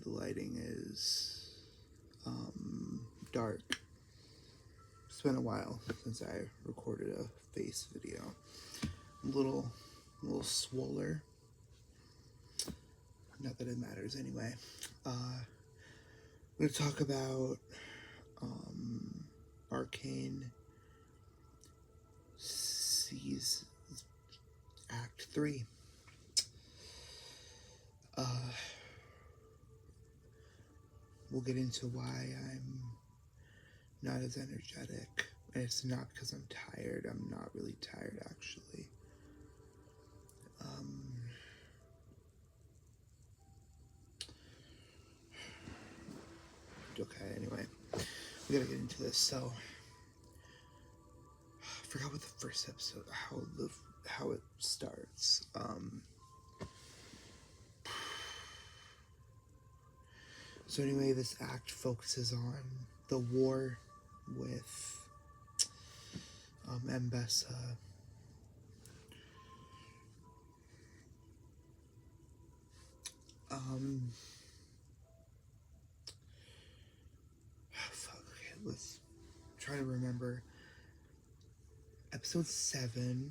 the lighting is dark. It's been a while since I recorded a face video. A little swoller. Not that it matters anyway. I'm going to talk about Arcane Season Act 3. We'll get into why I'm not as energetic. And it's not because I'm tired. I'm not really tired, actually. Okay, anyway. We gotta get into this. So, I forgot what the first episode, how it starts. So anyway, this act focuses on the war with Mbessa. Fuck, okay, let's try to remember. Episode 7.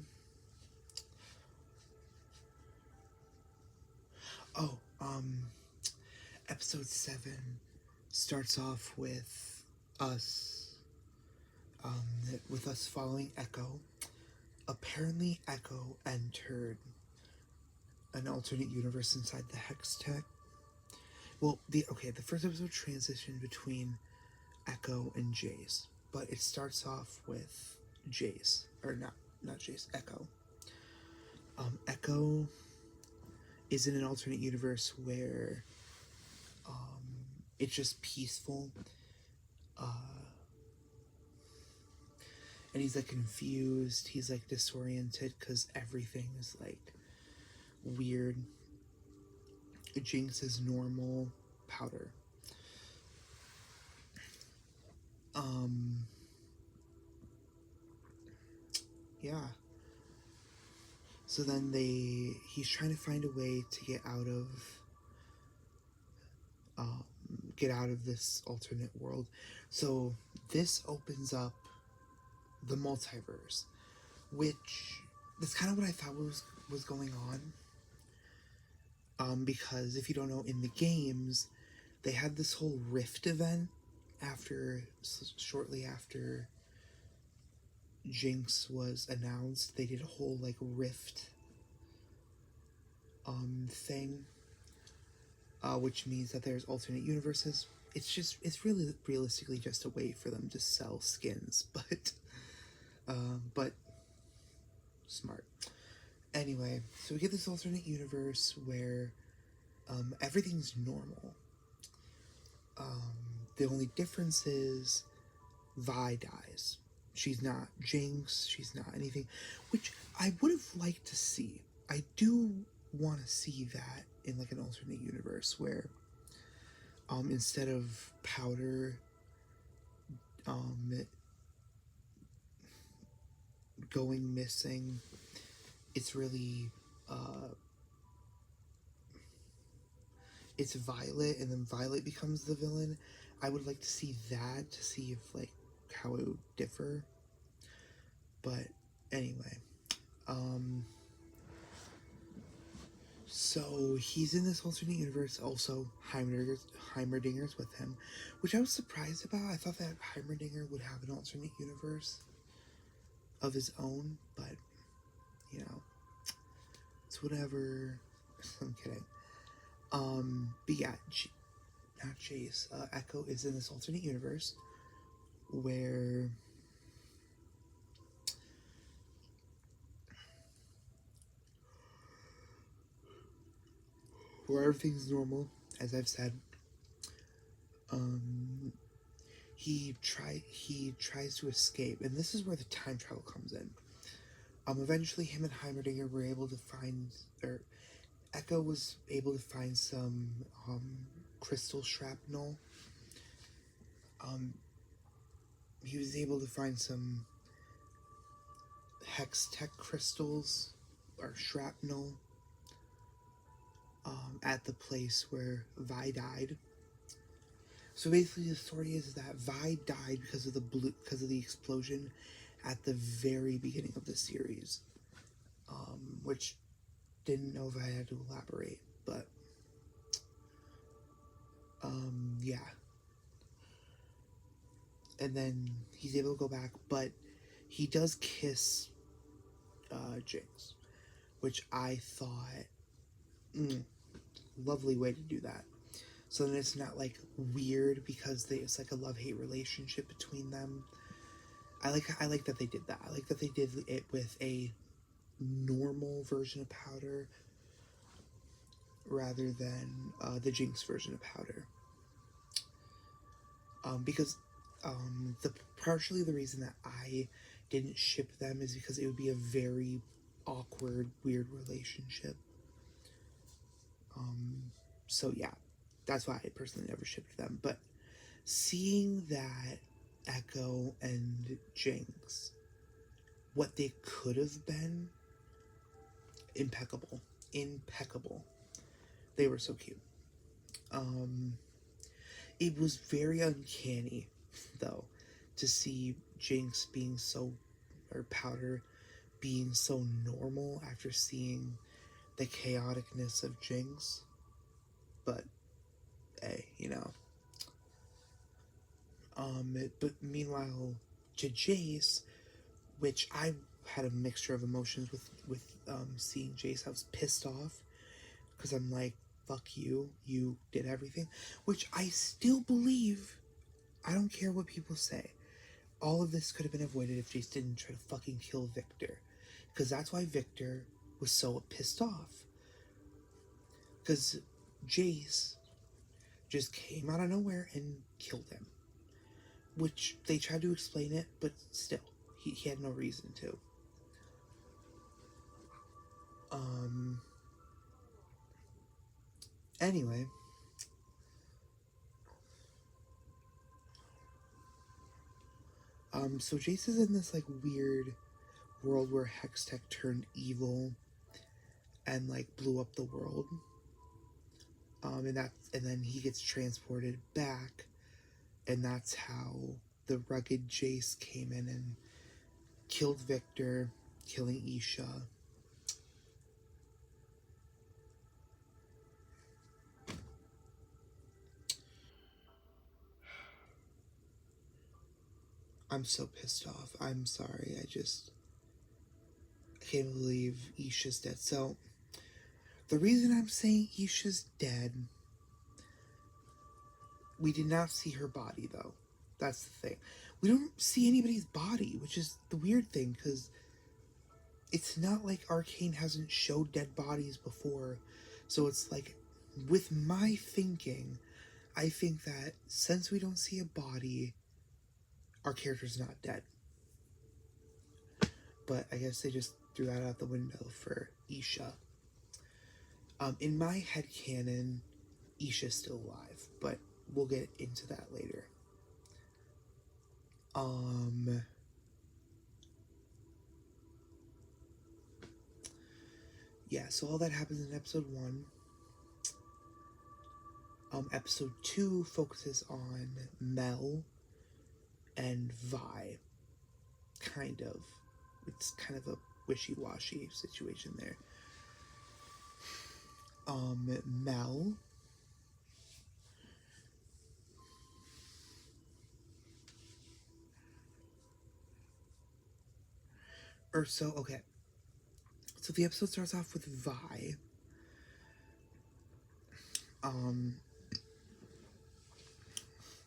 Oh, episode 7 starts off with us, following Echo. Apparently, Echo entered an alternate universe inside the Hex Tech. Well, the first episode transitioned between Echo and Jace, but it starts off with Jace, or not Jace, Echo. Echo is in an alternate universe where it's just peaceful, and he's like confused, he's like disoriented because everything is like weird. Jinx is normal, Powder. Yeah. So then he's trying to find a way to get out of this alternate world. So this opens up the multiverse, which that's kind of what I thought was going on. Because if you don't know, in the games, they had this whole Rift event shortly after Jinx was announced. They did a whole like Rift thing, which means that there's alternate universes. It's really realistically just a way for them to sell skins, but smart. Anyway, so we get this alternate universe where everything's normal. The only difference is Vi dies. She's not Jinx, she's not anything, which I would have liked to see. I do want to see that in like an alternate universe where instead of Powder going missing, it's really it's Violet, and then Violet becomes the villain. I would like to see that, to see if like how it would differ. But anyway, so he's in this alternate universe. Also, Heimerdinger's with him, which I was surprised about. I thought that Heimerdinger would have an alternate universe of his own, but you know, it's whatever. I'm kidding. But yeah, not Jace. Echo is in this alternate universe where everything's normal, as I've said. He tries to escape, and this is where the time travel comes in. Eventually, him and Heimerdinger were able to find, or Echo was able to find some crystal shrapnel. He was able to find some hex tech crystals or shrapnel at the place where Vi died. So basically, the story is that Vi died because of the explosion at the very beginning of the series, which didn't know if I had to elaborate, but yeah. And then he's able to go back, but he does kiss Jinx, which I thought, lovely way to do that. So then it's not like weird because it's like a love-hate relationship between them. I like that they did that. I like that they did it with a normal version of Powder rather than the Jinx version of Powder. Because the partially the reason that I didn't ship them is because it would be a very awkward, weird relationship. So yeah, that's why I personally never shipped them. But seeing that Echo and Jinx, what they could have been, impeccable, impeccable. They were so cute. It was very uncanny, though, to see Jinx being so, or Powder being so normal after seeing the chaoticness of Jinx. But hey, you know. But meanwhile, to Jace, which I had a mixture of emotions with seeing Jace. I was pissed off because I'm like, fuck you, you did everything, which I still believe. I don't care what people say. All of this could have been avoided if Jace didn't try to fucking kill Victor, because that's why Victor was so pissed off. Because Jace just came out of nowhere and killed him, which they tried to explain it, but still, he had no reason to. Anyway, so Jace is in this like weird world where Hextech turned evil and like blew up the world. And then he gets transported back, and that's how the rugged Jace came in and killed Victor, killing Isha. I'm so pissed off. I'm sorry. I can't believe Isha's dead. So, the reason I'm saying Isha's dead, we did not see her body, though. That's the thing. We don't see anybody's body, which is the weird thing, because it's not like Arcane hasn't showed dead bodies before. So it's like, with my thinking, I think that since we don't see a body, our character's not dead. But I guess they just threw that out the window for Isha. In my head canon, Isha's still alive, but we'll get into that later. Yeah, so all that happens in episode 1. Episode 2 focuses on Mel and Vi. Kind of. It's kind of a wishy-washy situation there. Mel okay. So the episode starts off with Vi.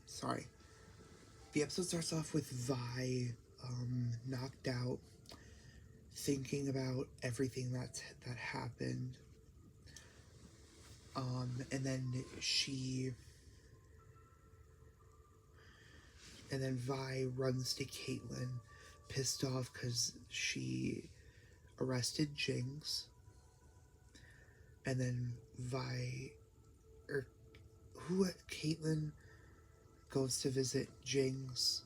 Sorry. The episode starts off with Vi, knocked out, thinking about everything that happened. And then Vi runs to Caitlyn, pissed off because she arrested Jinx. And then Caitlyn goes to visit Jinx,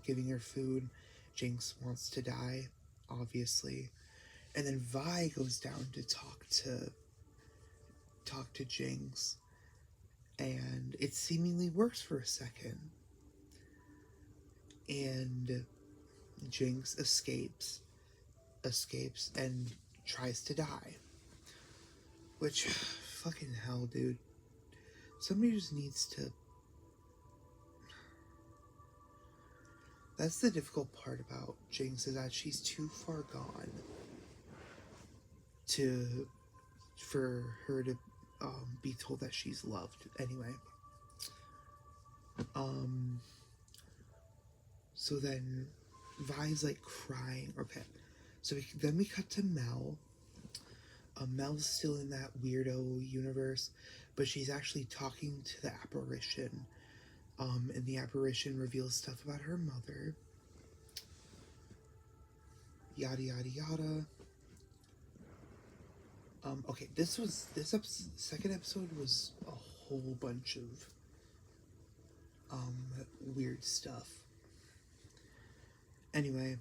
giving her food. Jinx wants to die, obviously. And then Vi goes down to talk to Jinx. and it seemingly works for a second. And Jinx escapes and tries to die. Which, fucking hell, dude. Somebody just needs to. That's the difficult part about Jinx, is that she's too far gone to for her to be told that she's loved. Anyway, so then Vi's like crying. Okay, so then we cut to Mel. Mel's still in that weirdo universe, but she's actually talking to the apparition. And the apparition reveals stuff about her mother. Yada yada yada. Okay, second episode was a whole bunch of weird stuff. Anyway,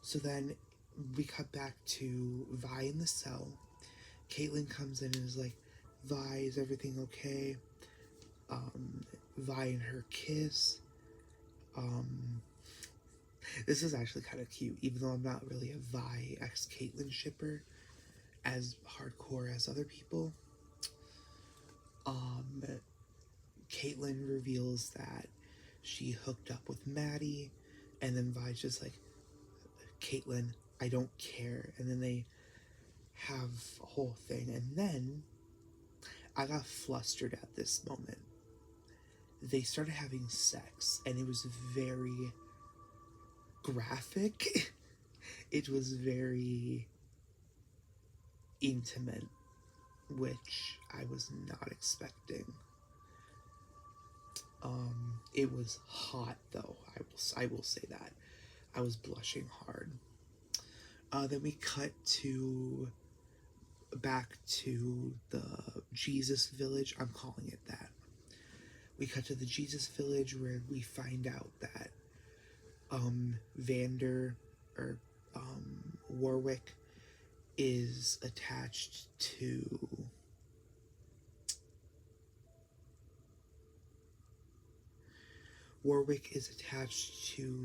so then we cut back to Vi in the cell. Caitlin comes in and is like, Vi, is everything okay? Vi and her kiss. This is actually kind of cute, even though I'm not really a Vi x Caitlin shipper as hardcore as other people. Caitlin reveals that she hooked up with Maddie, and then Vi's just like, Caitlin, I don't care. And then they have a whole thing, and then I got flustered at this moment. They started having sex, and it was very graphic. It was very intimate, which I was not expecting. It was hot though. I will say that. I was blushing hard. Then we cut to back to the Jesus Village. I'm calling it that. We cut to the Jesus Village where we find out that Warwick is attached to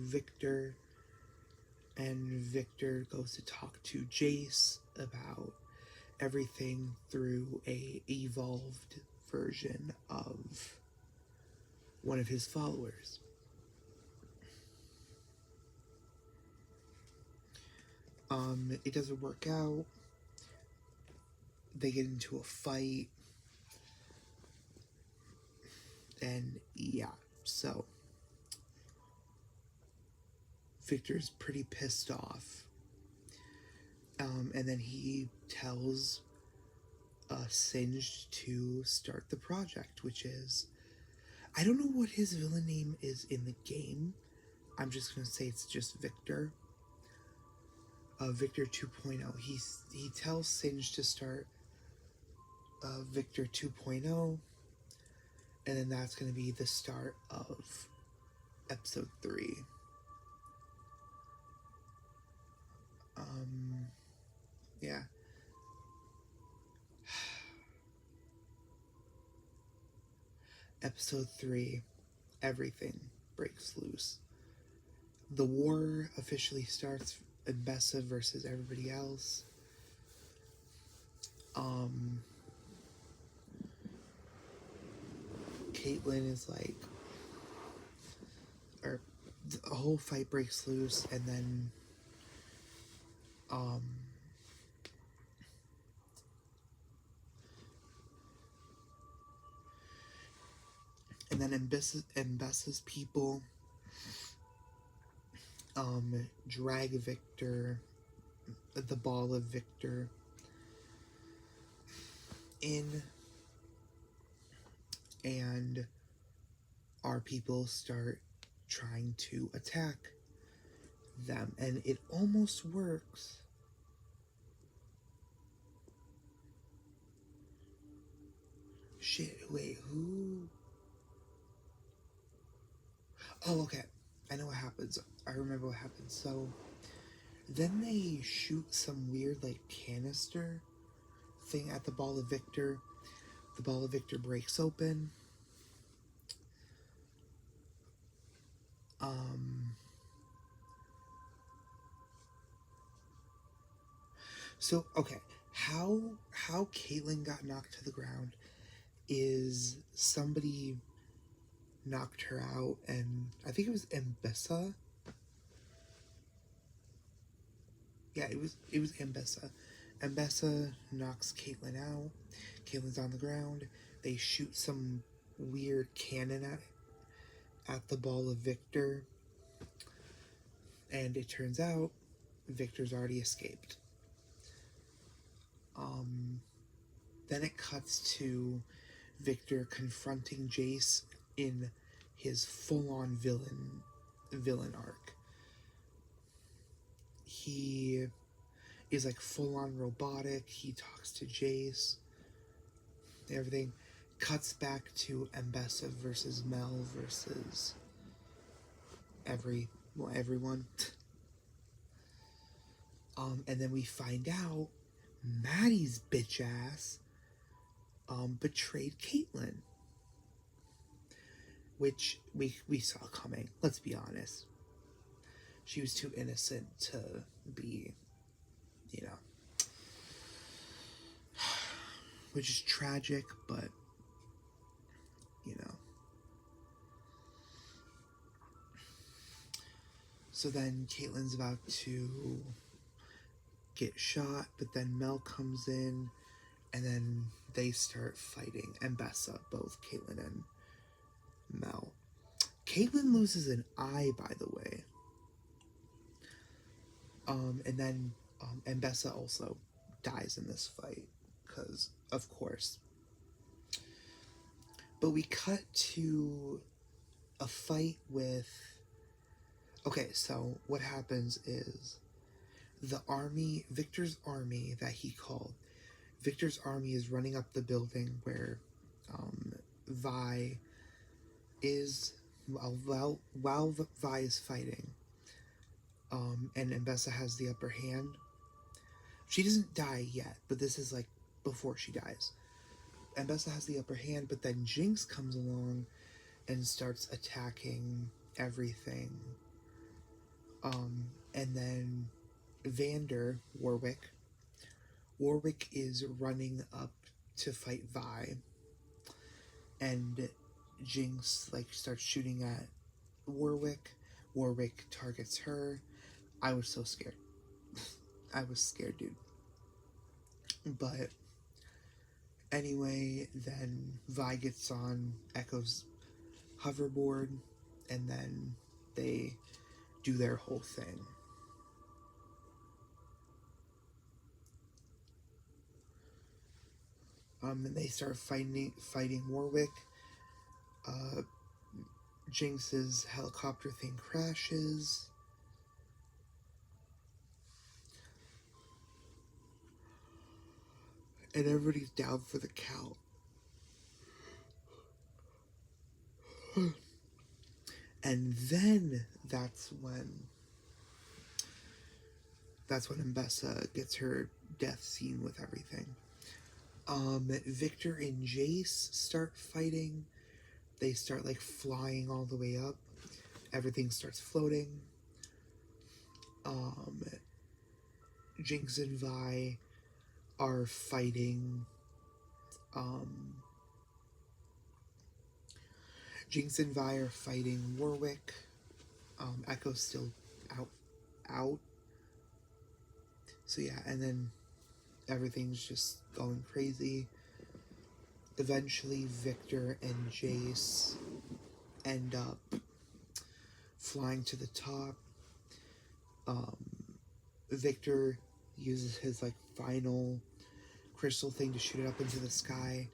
Victor, and Victor goes to talk to Jace about everything through a evolved version of one of his followers. It doesn't work out. They get into a fight. And yeah, so Victor's pretty pissed off. And then he tells Singed to start the project, which is, I don't know what his villain name is in the game. I'm just going to say it's just Victor. Victor 2.0. He tells Singed to start Victor 2.0, and then that's going to be the start of episode 3. Yeah. Episode 3, everything breaks loose. The war officially starts in Bessa versus everybody else. Caitlin is like, or the whole fight breaks loose, and then Bessa's people drag Victor, the ball of Victor, in, and our people start trying to attack them, and it almost works. Shit, wait, who? Oh, okay. I know what happens. I remember what happens. So, then they shoot some weird, like, canister thing at the Ball of Victor. The Ball of Victor breaks open. So okay, how Caitlyn got knocked to the ground is somebody knocked her out, and I think it was Mbessa. Yeah, it was Mbessa. Mbessa knocks Caitlyn out. Caitlyn's on the ground. They shoot some weird cannon at the Ball of Victor, and it turns out Victor's already escaped. Then it cuts to Victor confronting Jace in his full-on villain arc. He is like full-on robotic. He talks to Jace. Everything cuts back to Mbessa versus Mel versus everyone. And then we find out Maddie's bitch ass betrayed Caitlyn, which we saw coming. Let's be honest. She was too innocent to be, you know, which is tragic, but you know. So then Caitlyn's about to get shot, but then Mel comes in, and then they start fighting. Mbessa, both Caitlyn and Mel. Caitlyn loses an eye, by the way. And then Mbessa also dies in this fight, because, of course. But we cut to a fight with... Okay, so what happens is the army, Victor's army that he called, Victor's army is running up the building where Vi is, while Vi is fighting, and Mbessa has the upper hand. She doesn't die yet, but this is like before she dies. Mbessa has the upper hand, but then Jinx comes along and starts attacking everything. And then Warwick is running up to fight Vi, and Jinx starts shooting at Warwick. Warwick targets her. I was so scared. I was scared, dude. But anyway, then Vi gets on Echo's hoverboard, and then they do their whole thing. And they start fighting Warwick. Jinx's helicopter thing crashes. And everybody's down for the count. And then that's when Mbessa gets her death scene with everything. Victor and Jace start fighting. They start flying all the way up. Everything starts floating. Jinx and Vi are fighting. Jinx and Vi are fighting Warwick. Echo's still out. So yeah, and then everything's just going crazy. Eventually, Victor and Jace end up flying to the top. Victor uses his final crystal thing to shoot it up into the sky.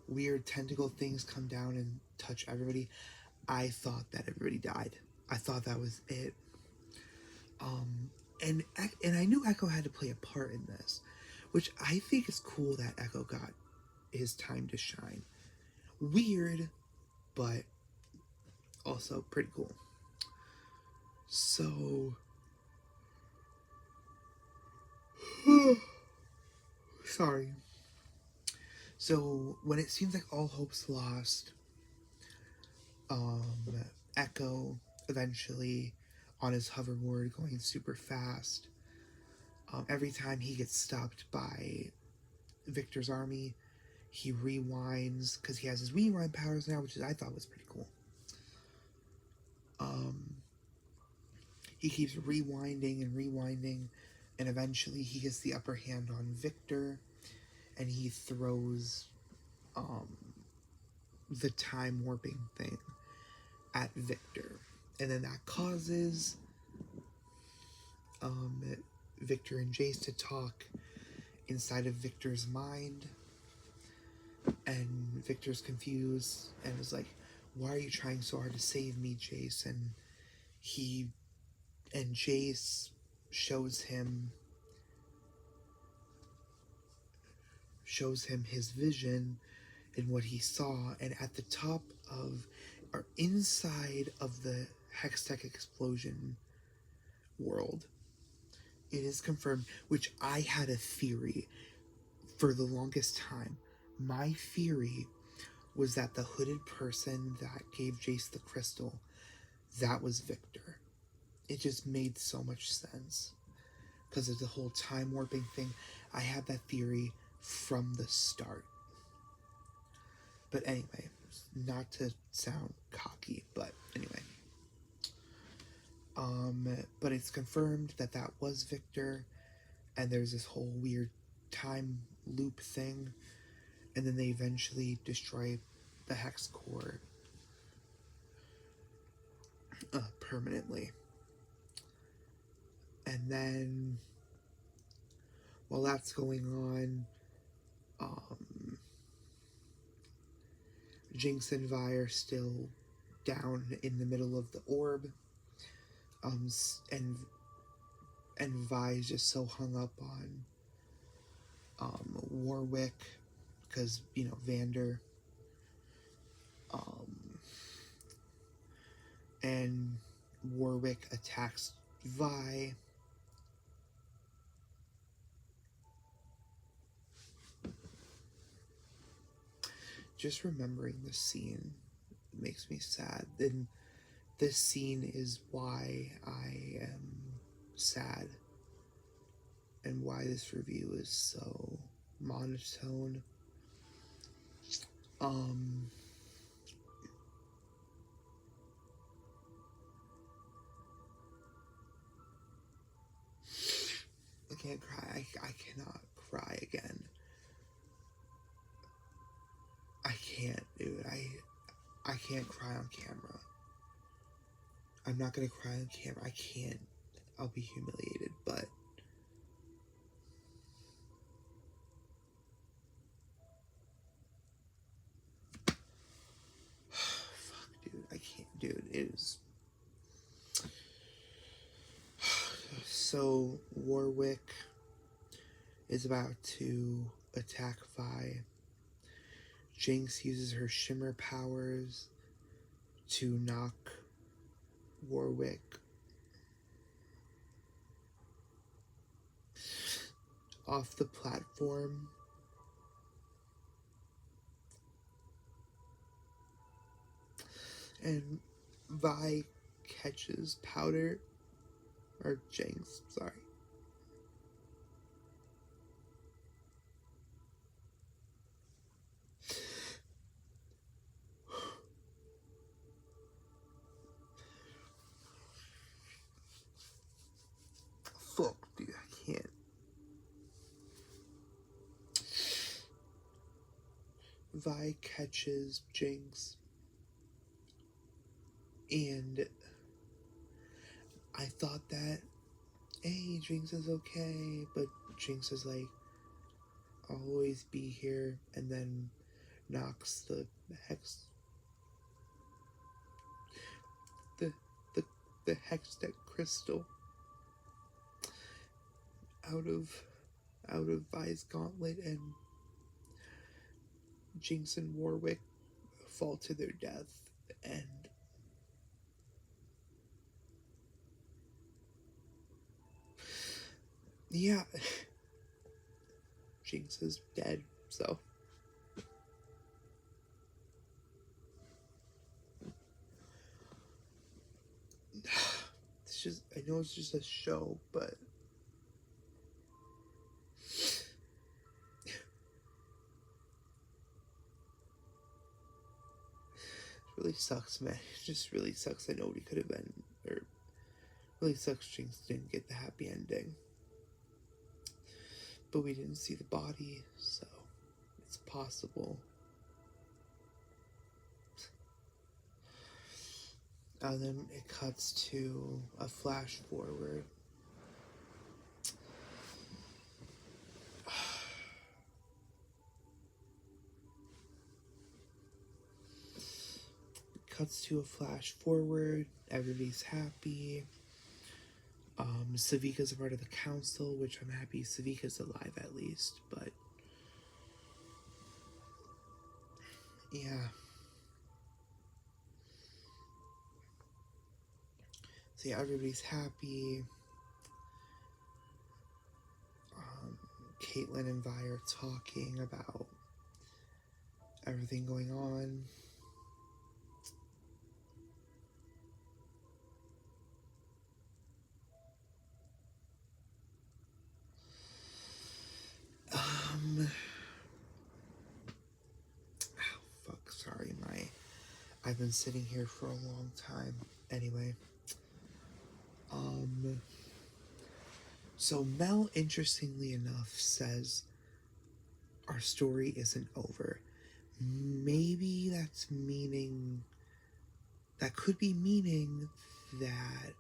Weird tentacle things come down and touch everybody. I thought that everybody died. I thought that was it. And I knew Echo had to play a part in this, which I think is cool that Echo got his time to shine. Weird, but also pretty cool. So, sorry. So when it seems like all hope's lost, um, Echo eventually on his hoverboard going super fast. Every time he gets stopped by Victor's army, he rewinds because he has his rewind powers now, which I thought was pretty cool. Um, he keeps rewinding and rewinding, and eventually he gets the upper hand on Victor, and he throws um, the time warping thing at Victor, and then that causes um, Victor and Jace to talk inside of Victor's mind, and Victor's confused and is like, "Why are you trying so hard to save me, Jace?" And Jace shows him his vision and what he saw, and at the top of or inside of the Hextech explosion world, it is confirmed, which I had a theory for the longest time. My theory was that the hooded person that gave Jace the crystal, that was Victor. It just made so much sense because of the whole time warping thing. I had that theory from the start. But anyway, not to sound cocky, but anyway. But it's confirmed that that was Victor, and there's this whole weird time loop thing, and then they eventually destroy the hex core permanently. And then, while that's going on, Jinx and Vi are still down in the middle of the orb, and Vi is just so hung up on Warwick because Vander, and Warwick attacks Vi. Just remembering this scene makes me sad. And this scene is why I am sad and why this review is so monotone. I can't cry. I cannot cry again. I can't, dude. I can't cry on camera. I'm not gonna cry on camera. I can't. I'll be humiliated, but fuck, dude. I can't, dude. It is. So Warwick is about to attack Vi. Jinx uses her shimmer powers to knock Warwick off the platform. And Vi catches Powder, or Jinx, sorry. Fuck, dude, I can't. Vi catches Jinx, and I thought that, hey, Jinx is okay, but Jinx is like, I'll always be here, and then knocks the hex, the the the hextech crystal out of Vi's gauntlet, and Jinx and Warwick fall to their death, and yeah, Jinx is dead, so I know it's just a show, but it really sucks, man. It just really sucks. I know what he could have been, or really sucks Jinx didn't get the happy ending. But we didn't see the body, so it's possible. And then it cuts to a flash forward. Cuts to a flash forward. Everybody's happy. Savika's a part of the council, which I'm happy Savika's alive at least, but yeah. So yeah, everybody's happy. Caitlin and Vi are talking about everything going on. Sorry, I've been sitting here for a long time. Anyway. So Mel, interestingly enough, says our story isn't over. Maybe that could be meaning that,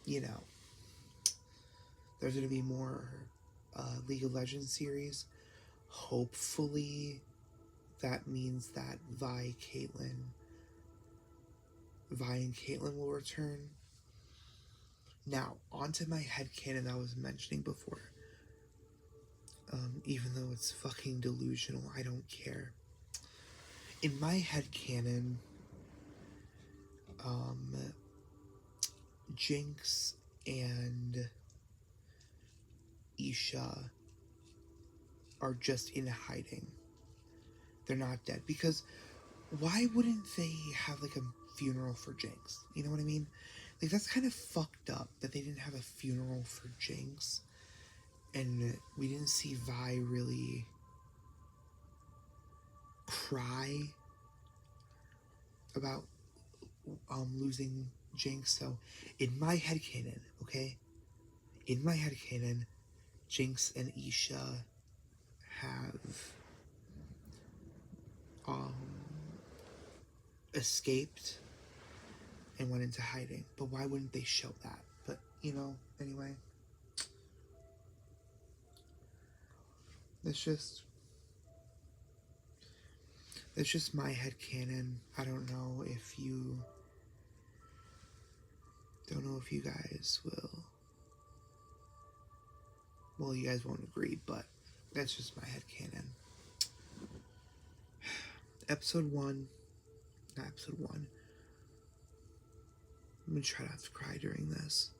you know, there's going to be more League of Legends series. Hopefully that means that Vi and Caitlin will return. Now, onto my headcanon I was mentioning before. Even though it's fucking delusional, I don't care. In my headcanon, Jinx and Isha are just in hiding. They're not dead. Because why wouldn't they have like a funeral for Jinx? You know what I mean? Like, that's kind of fucked up that they didn't have a funeral for Jinx. And we didn't see Vi really cry about losing Jinx. So in my headcanon, okay? In my headcanon, Jinx and Isha have escaped and went into hiding. But why wouldn't they show that? But, you know, anyway. It's just my headcanon. I don't know if you guys will. Well, you guys won't agree, but that's just my headcanon. Episode 1. Not episode 1. I'm gonna try not to cry during this,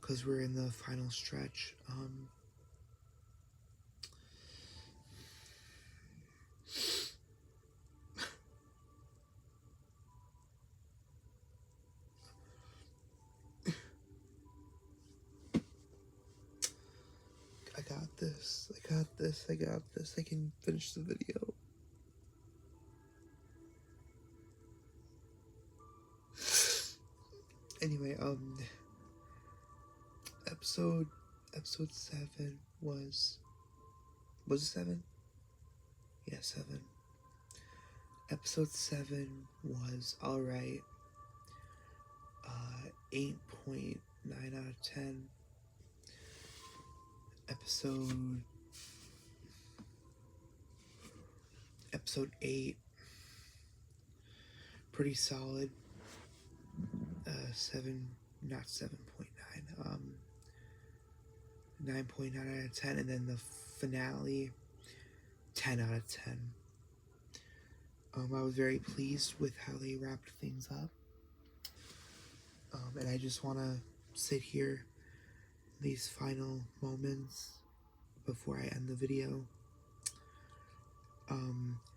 because we're in the final stretch. I got this. I can finish the video. Anyway, episode 7 was it 7? Yeah, 7. Episode 7 was alright. 8.9 out of 10. Episode 8, pretty solid. not 7.9, 9.9 out of 10, and then the finale, 10 out of 10. I was very pleased with how they wrapped things up. And I just want to sit here these final moments before I end the video.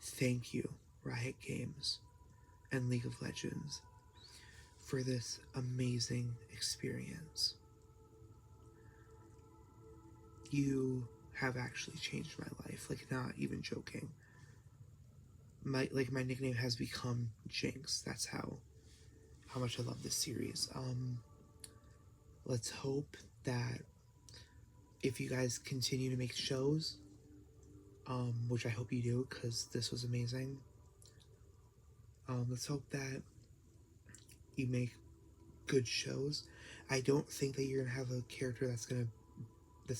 Thank you, Riot Games and League of Legends, for this amazing experience. You have actually changed my life, like, not even joking. My nickname has become Jinx. That's how much I love this series. Let's hope that if you guys continue to make shows, which I hope you do, because this was amazing. Let's hope that you make good shows. I don't think that you're gonna have a character that's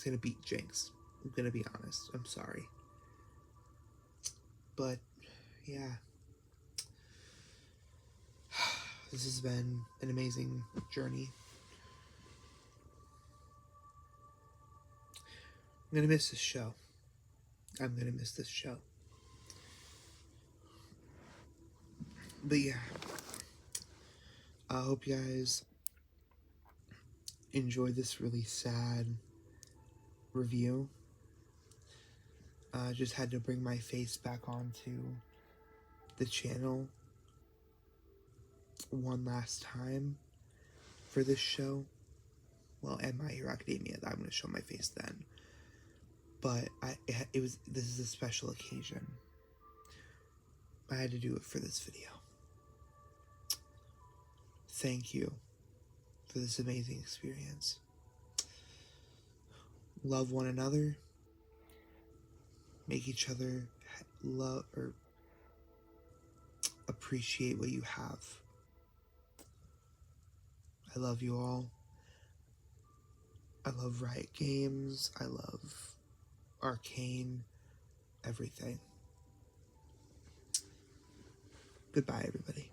gonna beat Jinx. I'm gonna be honest. I'm sorry, but yeah, this has been an amazing journey. I'm gonna miss this show. I'm gonna miss this show. But yeah, I hope you guys enjoyed this really sad review. I just had to bring my face back onto the channel one last time for this show. Well, and My Hero Academia, I'm going to show my face then. But this is a special occasion. I had to do it for this video. Thank you for this amazing experience. Love one another. Make each other love or appreciate what you have. I love you all. I love Riot Games. I love Arcane. Everything. Goodbye, everybody.